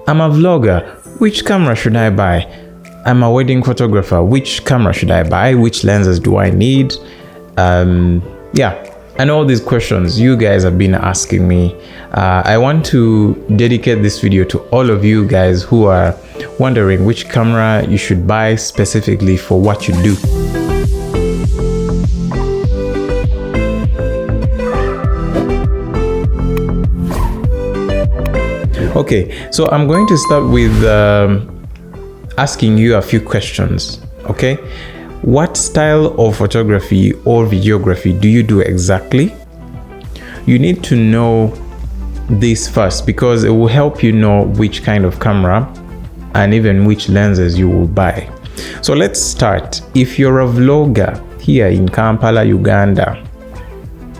I'm a vlogger. Which camera should I buy? I'm a wedding photographer. Which camera should I buy? Which lenses do I need? Yeah, and all these questions you guys have been asking me. I want to dedicate this video to all of you guys who are wondering which camera you should buy specifically for what you do. Okay, so I'm going to start with asking you a few questions. Okay, what style of photography or videography do you do exactly? You need to know this first because it will help you know which kind of camera and even which lenses you will buy. So let's start. If you're a vlogger here in Kampala, Uganda,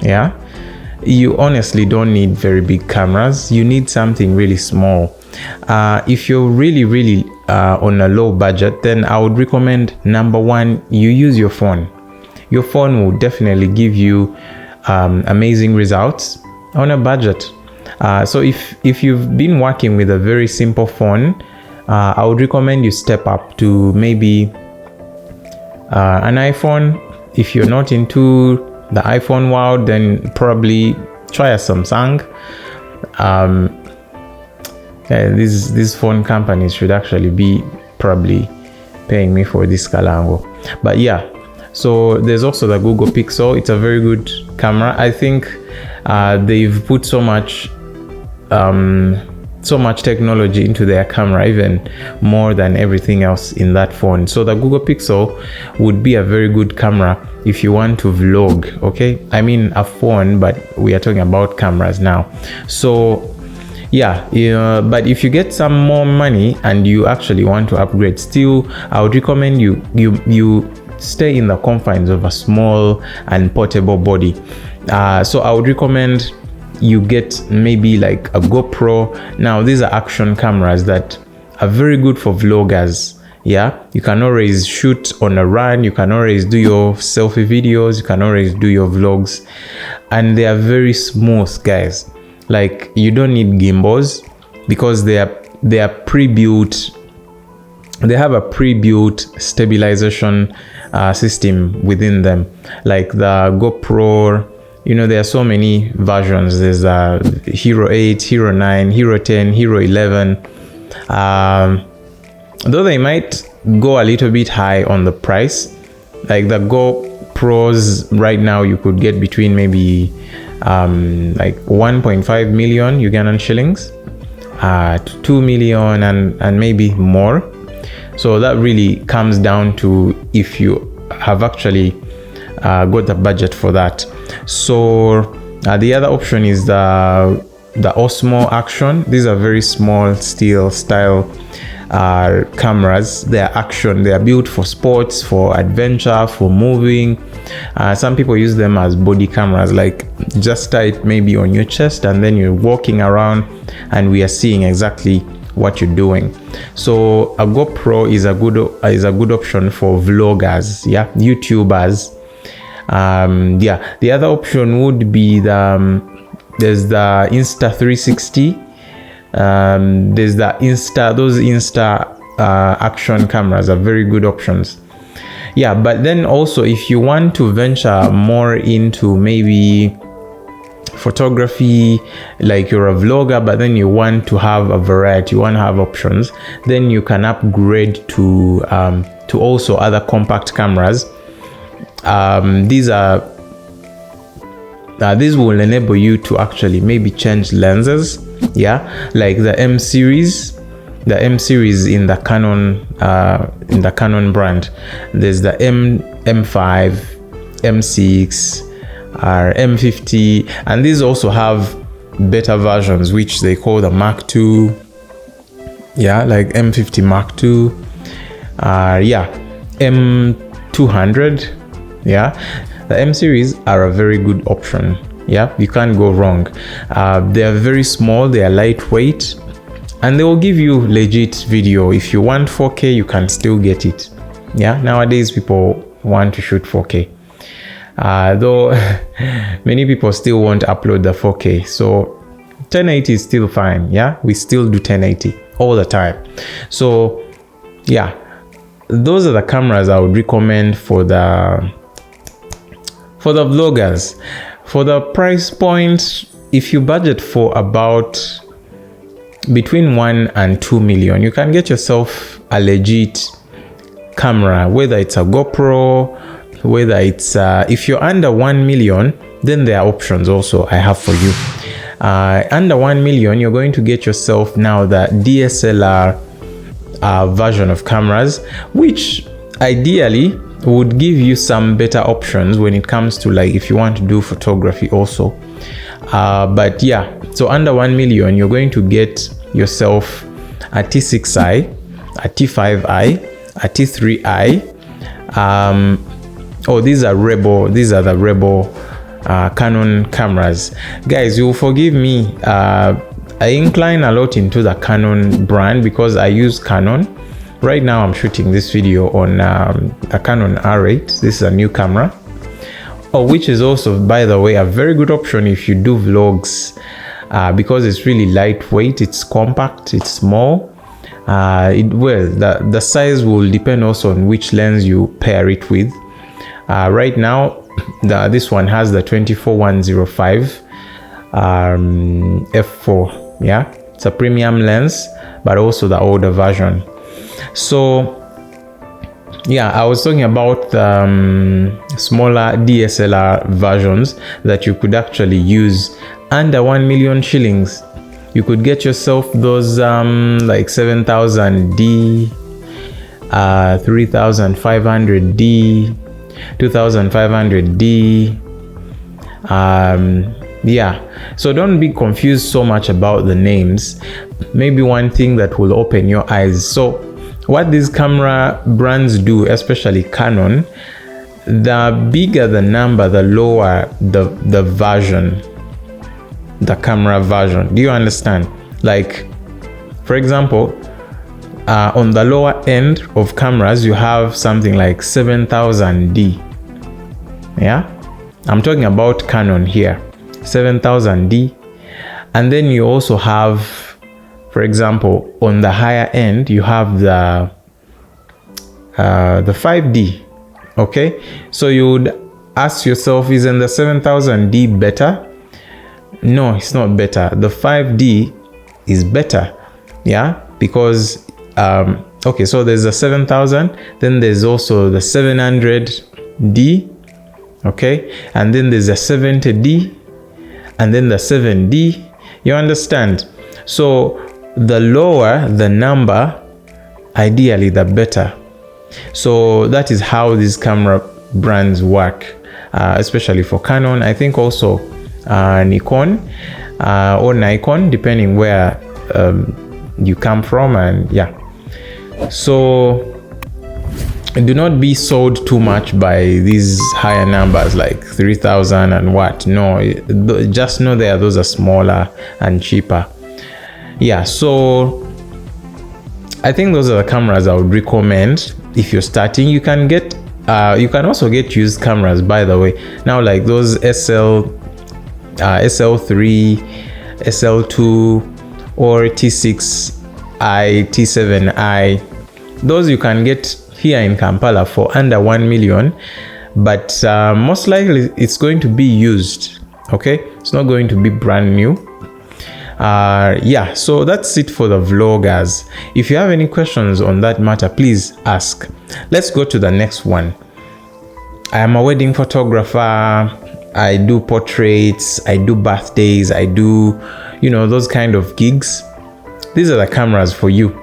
yeah, you honestly don't need very big cameras. You need something really small. If you're really on a low budget, then I would recommend, number one, you use your phone. Your phone will definitely give you amazing results on a budget. So if you've been working with a very simple phone, I would recommend you step up to maybe an iPhone. If you're not into the iPhone world, then probably try a Samsung. These phone companies should actually be probably paying me for this kalango. But yeah, so there's also the Google Pixel. It's a very good camera. I think they've put so much technology into their camera, even more than everything else in that phone. So the Google Pixel would be a very good camera if you want to vlog. Okay, I mean a phone, but we are talking about cameras now. So yeah, but if you get some more money and you actually want to upgrade, still I would recommend you stay in the confines of a small and portable body. So I would recommend you get maybe like a GoPro. Now these are action cameras that are very good for vloggers. Yeah, you can always shoot on a run, you can always do your selfie videos, you can always do your vlogs, and they are very smooth, guys. Like, you don't need gimbals because they are pre-built. They have a pre-built stabilization system within them, like the GoPro. You know, there are so many versions. There's a Hero 8, Hero 9, Hero 10, Hero 11. Though they might go a little bit high on the price, like the GoPros right now, you could get between maybe like 1.5 million Ugandan shillings to 2 million and maybe more. So that really comes down to if you have actually got the budget for that. So the other option is the Osmo Action. These are very small still style cameras. They are action. They are built for sports, for adventure, for moving. Some people use them as body cameras, like just tie it maybe on your chest and then you're walking around and we are seeing exactly what you're doing. So a GoPro is a good option for vloggers, yeah, YouTubers. Yeah, the other option would be there's the Insta360. There's the those Insta action cameras are very good options. Yeah, but then also if you want to venture more into maybe photography, like you're a vlogger but then you want to have a variety, you want to have options, then you can upgrade to also other compact cameras. These will enable you to actually maybe change lenses, yeah, like the M series in the Canon brand. There's the M5, M6, or M50, and these also have better versions which they call the Mark II, yeah, like M50 Mark II, yeah, M200. Yeah, the M series are a very good option. Yeah, you can't go wrong. They are very small, they are lightweight, and they will give you legit video. If you want 4K, you can still get it. Yeah, nowadays people want to shoot 4K, though many people still won't upload the 4K. So 1080 is still fine. Yeah, we still do 1080. all the time. So yeah, those are the cameras I would recommend for the vloggers. For the price point, if you budget for about between 1 and 2 million, you can get yourself a legit camera, whether it's a GoPro, whether it's if you're under 1 million, then there are options also I have for you. Under 1 million, you're going to get yourself now the DSLR version of cameras, which ideally would give you some better options when it comes to, like, if you want to do photography also. But yeah, so under 1 million, you're going to get yourself a T6i, a T5i, a T3i. These are the Rebel Canon cameras. Guys, you'll forgive me, I incline a lot into the Canon brand because I use Canon. Right now I'm shooting this video on a Canon R8. This is a new camera, which is also, by the way, a very good option if you do vlogs, because it's really lightweight, it's compact, it's small. The size will depend also on which lens you pair it with. Right now, this one has the 24-105 f4. Yeah, it's a premium lens, but also the older version. So yeah, I was talking about smaller DSLR versions that you could actually use under 1 million shillings. You could get yourself those like 7000D, 3500D, 2500D. Yeah, so don't be confused so much about the names. Maybe one thing that will open your eyes. So what these camera brands do, especially Canon, the bigger the number, the lower the version, the camera version. Do you understand? Like, for example, on the lower end of cameras, you have something like 7000D. Yeah, I'm talking about Canon here, 7000D. And then you also have, for example, on the higher end, you have the 5D. Okay, so you would ask yourself, isn't the 7000D better? No, it's not better. The 5D is better. Yeah, because okay, so there's a 7000, then there's also the 700D. Okay, and then there's a 70D, and then the 7D. You understand? So the lower the number, ideally the better. So that is how these camera brands work, especially for Canon. I think also Nikon or Nikon, depending where you come from. And yeah, so do not be sold too much by these higher numbers like 3000 and what. No, just know those are smaller and cheaper. Yeah, so I think those are the cameras I would recommend if you're starting. You can get you can also get used cameras, by the way, now, like those SL3, SL2 or T6i, T7i. Those you can get here in Kampala for under 1 million, but most likely it's going to be used. Okay, it's not going to be brand new. Yeah, so that's it for the vloggers. If you have any questions on that matter, please ask. Let's go to the next one. I am a wedding photographer. I do portraits, I do birthdays, I do, those kind of gigs. These are the cameras for you.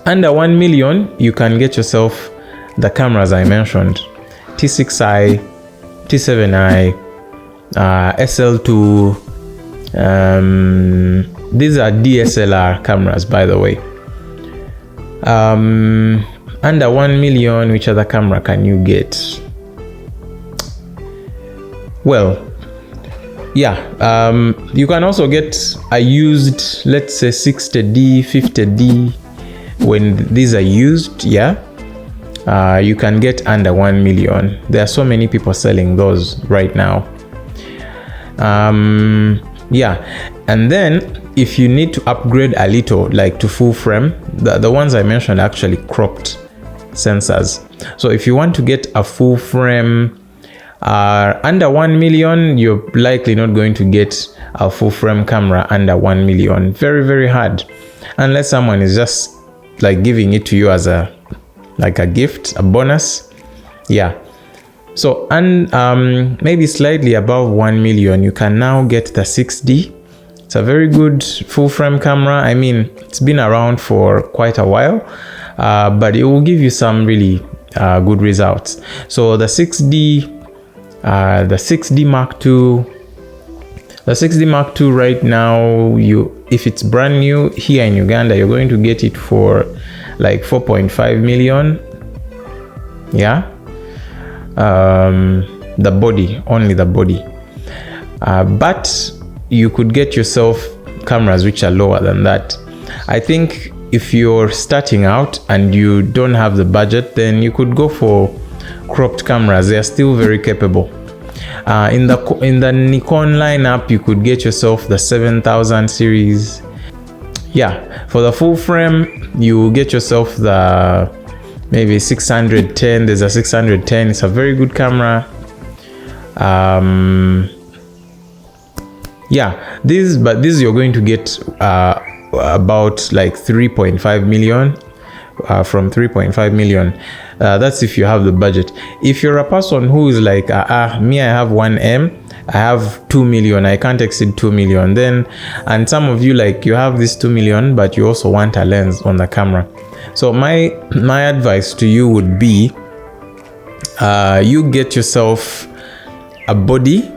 Under 1 million, you can get yourself the cameras I mentioned: T6i, T7i, SL2. These are DSLR cameras, by the way. Under 1 million, which other camera can you get? Well, yeah, you can also get a used, let's say 60D, 50D. When these are used, yeah, you can get under 1 million. There are so many people selling those right now. Yeah, and then if you need to upgrade a little, like to full frame, the ones I mentioned are actually cropped sensors. So if you want to get a full frame under 1 million, you're likely not going to get a full frame camera under 1 million. Very, very hard, unless someone is just like giving it to you as a gift, a bonus. Yeah. So, and maybe slightly above 1 million, you can now get the 6D. It's a very good full frame camera. I mean, it's been around for quite a while, but it will give you some really good results. So the 6D Mark II, the 6D Mark II right now, if it's brand new here in Uganda, you're going to get it for like 4.5 million. Yeah. The body, only the body. But you could get yourself cameras which are lower than that. I think if you're starting out and you don't have the budget, then you could go for cropped cameras. They are still very capable. In the Nikon lineup, you could get yourself the 7000 series. Yeah, for the full frame, you get yourself the maybe 610. There's a 610. It's a very good camera. Yeah, this you're going to get about like 3.5 million, from 3.5 million. That's if you have the budget. If you're a person who is like me, I have 1M, I have 2 million, I can't exceed 2 million, then, and some of you, like, you have this 2 million but you also want a lens on the camera. So my advice to you would be, you get yourself a body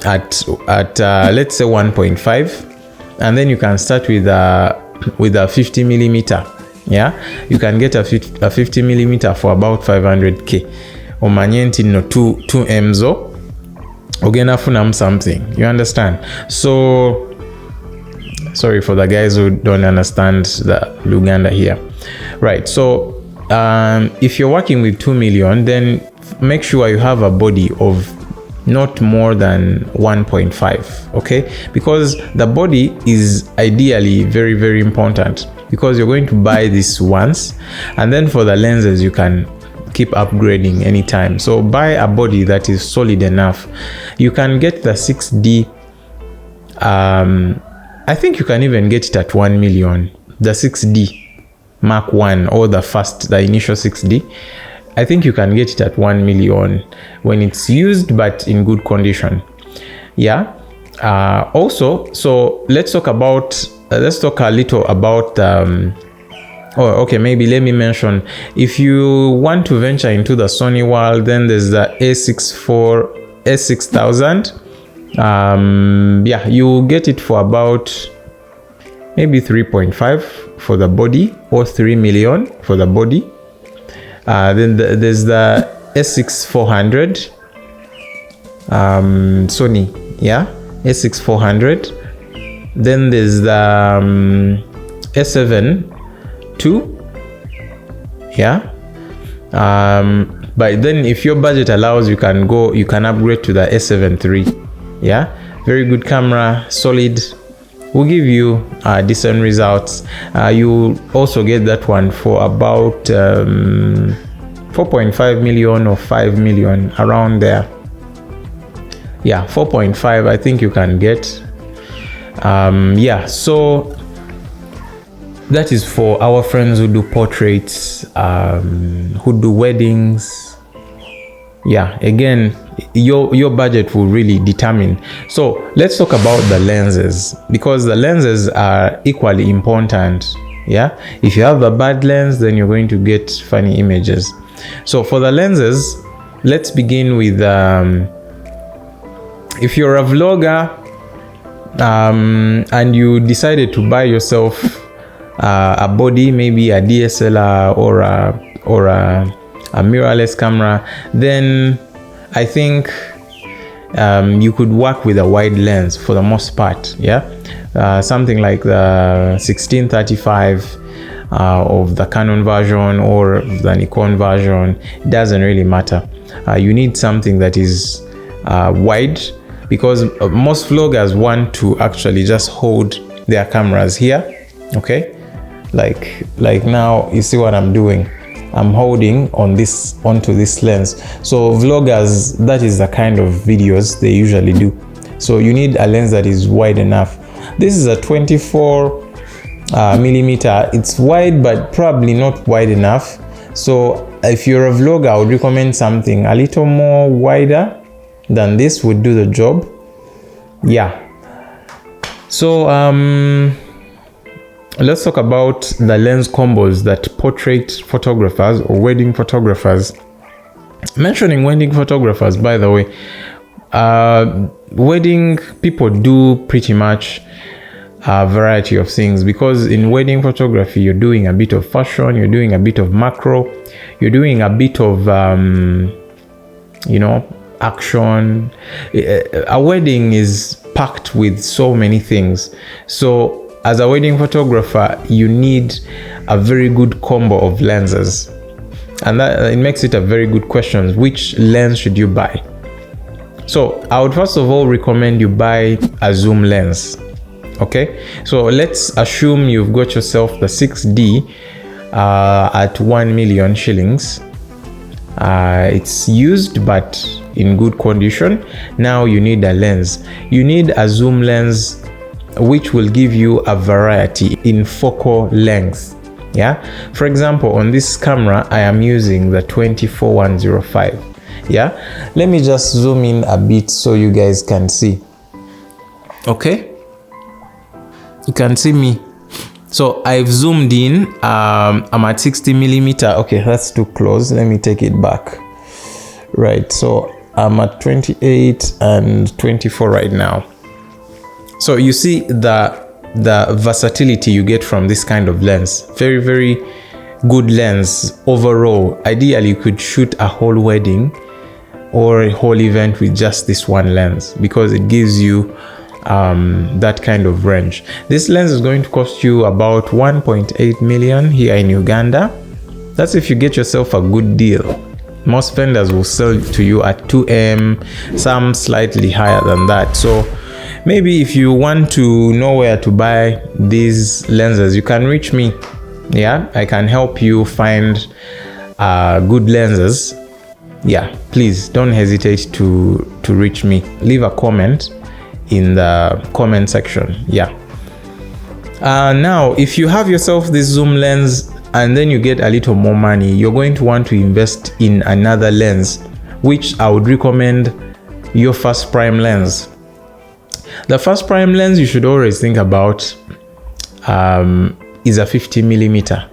at let's say 1.5, and then you can start with a 50 millimeter. Yeah, you can get a 50 millimeter for about 500k. Omanyenti no 2 mzo ogena funam something, you understand? So sorry for the guys who don't understand the Uganda here, right? So if you're working with 2 million, then make sure you have a body of not more than 1.5, okay? Because the body is ideally very, very important, because you're going to buy this once, and then for the lenses you can keep upgrading anytime. So buy a body that is solid enough. You can get the 6D. I think you can even get it at 1 million. The 6D Mark I, or the initial 6D. I think you can get it at 1 million when it's used but in good condition. Yeah. Also, so let's talk a little about maybe let me mention, if you want to venture into the Sony world, then there's the A6000. Yeah, you get it for about maybe 3.5 for the body, or 3 million for the body. Then there's the A6400, Sony, yeah, A6400. Then there's the A7 II, yeah. But then if your budget allows, you can upgrade to the A7 III, yeah. Very good camera, solid, will give you decent results. You also get that one for about 4.5 million or 5 million, around there. Yeah, 4.5 I think you can get. Yeah, so that is for our friends who do portraits, who do weddings. Yeah, again, your budget will really determine. So let's talk about the lenses, because the lenses are equally important. Yeah, if you have a bad lens, then you're going to get funny images. So for the lenses, let's begin with if you're a vlogger and you decided to buy yourself a body, maybe a DSLR or a mirrorless camera, then I think you could work with a wide lens for the most part. Yeah, something like the 16-35 of the Canon version or the Nikon version. It doesn't really matter. You need something that is wide, because most vloggers want to actually just hold their cameras here. Okay, like now you see what I'm doing. I'm holding onto this lens. So vloggers, that is the kind of videos they usually do. So you need a lens that is wide enough. This is a 24 millimeter. It's wide, but probably not wide enough. So if you're a vlogger, I would recommend something a little more wider than this would do the job. Yeah. So let's talk about the lens combos that portrait photographers or wedding photographers. Mentioning wedding photographers, by the way, wedding people do pretty much a variety of things, because in wedding photography you're doing a bit of fashion, you're doing a bit of macro, you're doing a bit of action. A wedding is packed with so many things. So as a wedding photographer, you need a very good combo of lenses, and that it makes it a very good question: which lens should you buy? So I would first of all recommend you buy a zoom lens. Okay, so let's assume you've got yourself the 6D at 1 million shillings. It's used but in good condition. Now you need a lens. You need a zoom lens which will give you a variety in focal length. Yeah, for example, on this camera I am using the 24-105. Yeah, let me just zoom in a bit so you guys can see. Okay, you can see me. So I've zoomed in. I'm at 60 millimeter. Okay, that's too close. Let me take it back. Right, so I'm at 28 and 24 right now. So you see the versatility you get from this kind of lens. Very, very good lens overall. Ideally, you could shoot a whole wedding or a whole event with just this one lens, because it gives you that kind of range. This lens is going to cost you about 1.8 million here in Uganda. That's if you get yourself a good deal. Most vendors will sell it to you at 2M, some slightly higher than that. So maybe if you want to know where to buy these lenses, you can reach me. Yeah, I can help you find good lenses. Yeah, please don't hesitate to reach me. Leave a comment in the comment section. Yeah. Now, if you have yourself this zoom lens and then you get a little more money, you're going to want to invest in another lens, which I would recommend your first prime lens. The first prime lens you should always think about is a 50 millimeter.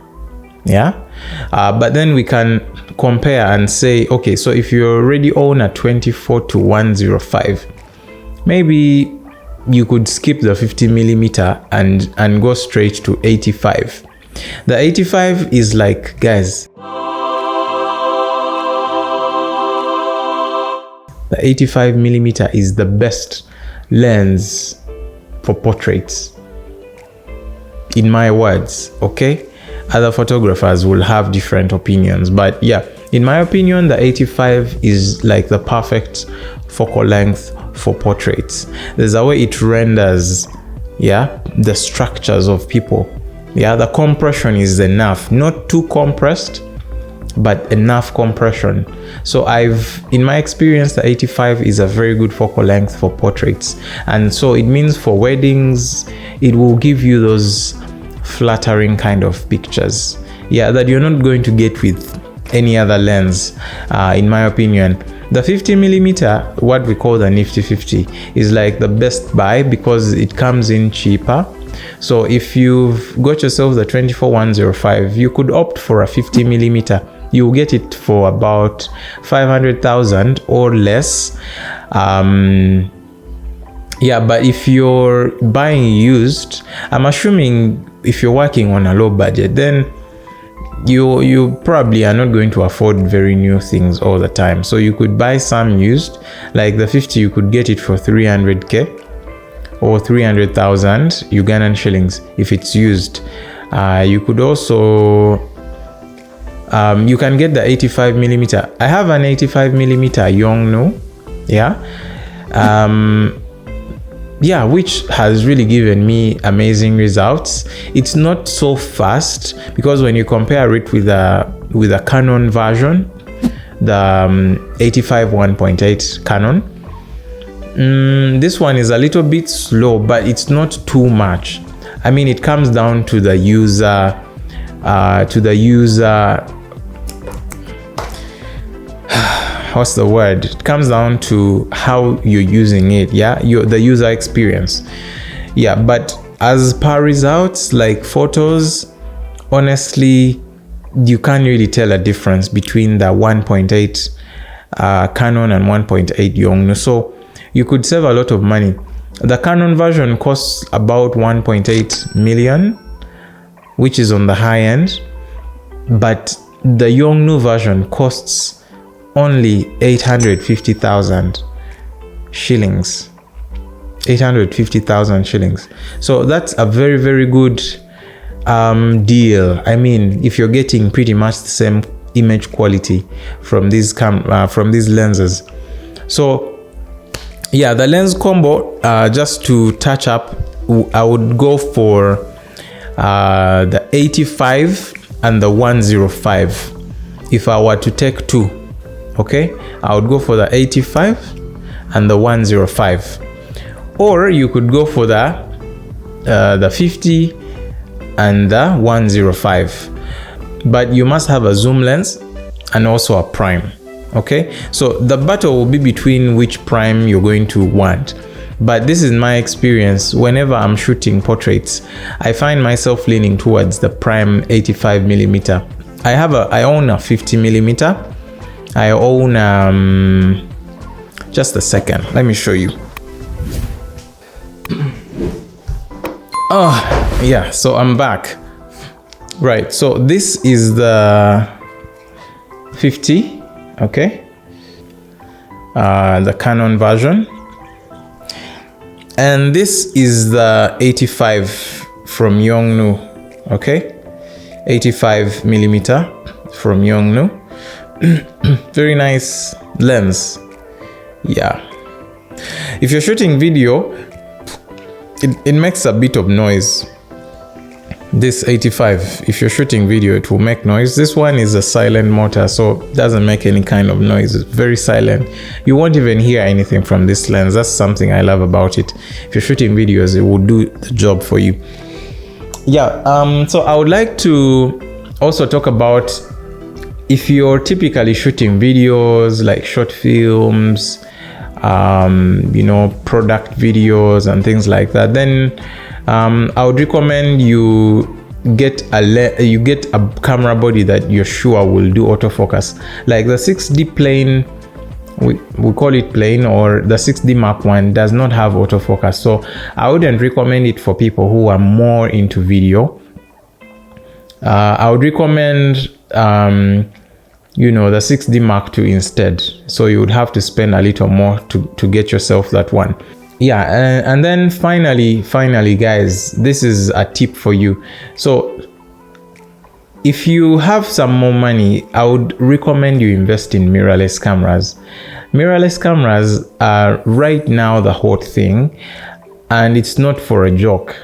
Yeah, but then we can compare and say, okay, so if you already own a 24-105, maybe you could skip the 50 millimeter and go straight to 85. The 85 is like, guys, the 85 millimeter is the best lens for portraits, in my words. Okay, other photographers will have different opinions, but yeah, in my opinion, the 85 is like the perfect focal length for portraits. There's a way it renders, yeah, the structures of people. Yeah, the compression is enough, not too compressed, but enough compression. So in my experience, the 85 is a very good focal length for portraits. And so it means for weddings, it will give you those flattering kind of pictures, yeah, that you're not going to get with any other lens, in my opinion. The 50 millimeter, what we call the nifty 50, is like the best buy because it comes in cheaper. So if you've got yourself the 24-105, you could opt for a 50 millimeter. You'll get it for about 500,000 or less. Yeah, but if you're buying used, I'm assuming if you're working on a low budget, then you probably are not going to afford very new things all the time. So you could buy some used, like the 50, you could get it for 300k or 300,000 Ugandan shillings if it's used. You could also you can get the 85 millimeter. I have an 85 millimeter Yongnuo. Yeah, yeah, which has really given me amazing results. It's not so fast because when you compare it with a Canon version, the 85 1.8 Canon, this one is a little bit slow, but it's not too much. I mean, it comes down to the user what's the word? It comes down to how you're using it, yeah, the user experience. Yeah, but as per results, like photos, honestly, you can't really tell a difference between the 1.8 Canon and 1.8 Yongnuo. So you could save a lot of money. The Canon version costs about 1.8 million, which is on the high end, but the Yongnuo version costs only 850,000 shillings. 850,000 shillings. So that's a very, very good deal. I mean, if you're getting pretty much the same image quality from these lenses. So yeah, the lens combo, just to touch up, I would go for the 85 and the 105 if I were to take two. Okay, I would go for the 85 and the 105, or you could go for the 50 and the 105, but you must have a zoom lens and also a prime. Okay, so the battle will be between which prime you're going to want, but this is my experience. Whenever I'm shooting portraits, I find myself leaning towards the prime 85mm. I own a 50mm. I own just a second, let me show you. Oh yeah, so I'm back. Right, so this is the 50, okay, the Canon version, and this is the 85 from Yongnuo. Okay, 85mm from Yongnuo. Very nice lens. Yeah, if you're shooting video, it makes a bit of noise. This 85, if you're shooting video, it will make noise. This one is a silent motor, so it doesn't make any kind of noise. It's very silent. You won't even hear anything from this lens. That's something I love about it. If you're shooting videos, it will do the job for you. Yeah, so I would like to also talk about, if you're typically shooting videos like short films, product videos and things like that, then I would recommend you get a camera body that you're sure will do autofocus. Like the 6D plane, we call it plane, or the 6D Mark I does not have autofocus, so I wouldn't recommend it for people who are more into video. I would recommend the 6D Mark II instead. So you would have to spend a little more to get yourself that one. Yeah, and then finally guys, this is a tip for you. So if you have some more money, I would recommend you invest in mirrorless cameras. Mirrorless cameras are right now the hot thing, and it's not for a joke.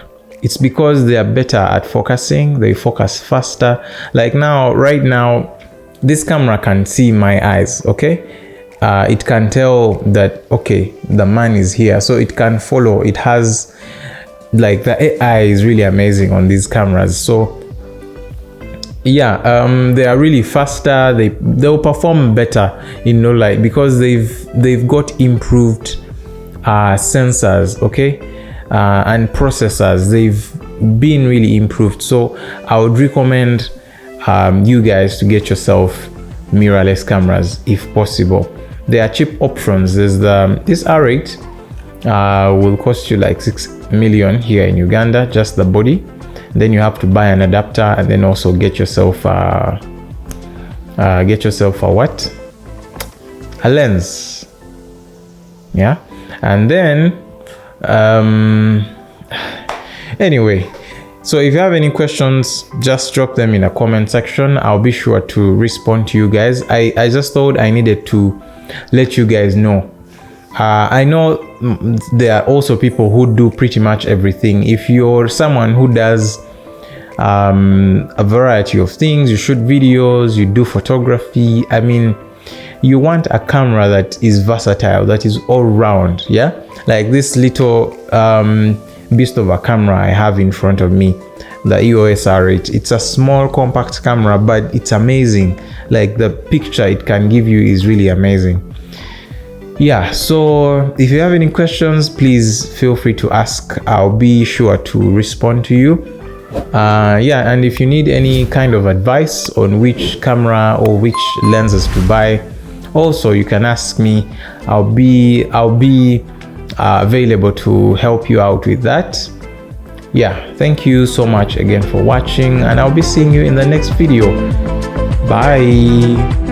It's because they are better at focusing. They focus faster. Like right now, this camera can see my eyes, okay? It can tell that, okay, the man is here, so it can follow. It has, like, the AI is really amazing on these cameras. So yeah, they are really faster. They'll perform better, because they've got improved sensors, okay, and processors. They've been really improved. So I would recommend you guys to get yourself mirrorless cameras if possible. There are cheap options. There's this R8 will cost you like 6 million here in Uganda, just the body. Then you have to buy an adapter, and then also get yourself a what? A lens. Yeah, and then anyway. So if you have any questions, just drop them in a comment section. I'll be sure to respond to you guys. I just thought I needed to let you guys know I know there are also people who do pretty much everything. If you're someone who does a variety of things, you shoot videos, you do photography, I mean, you want a camera that is versatile, that is all round. Yeah, like this little beast of a camera I have in front of me, the EOS R8. It's a small compact camera, but it's amazing. Like the picture it can give you is really amazing. Yeah, so if you have any questions, please feel free to ask. I'll be sure to respond to you. Yeah, and if you need any kind of advice on which camera or which lenses to buy, also you can ask me. I'll be available to help you out with that. Yeah, thank you so much again for watching, and I'll be seeing you in the next video. Bye.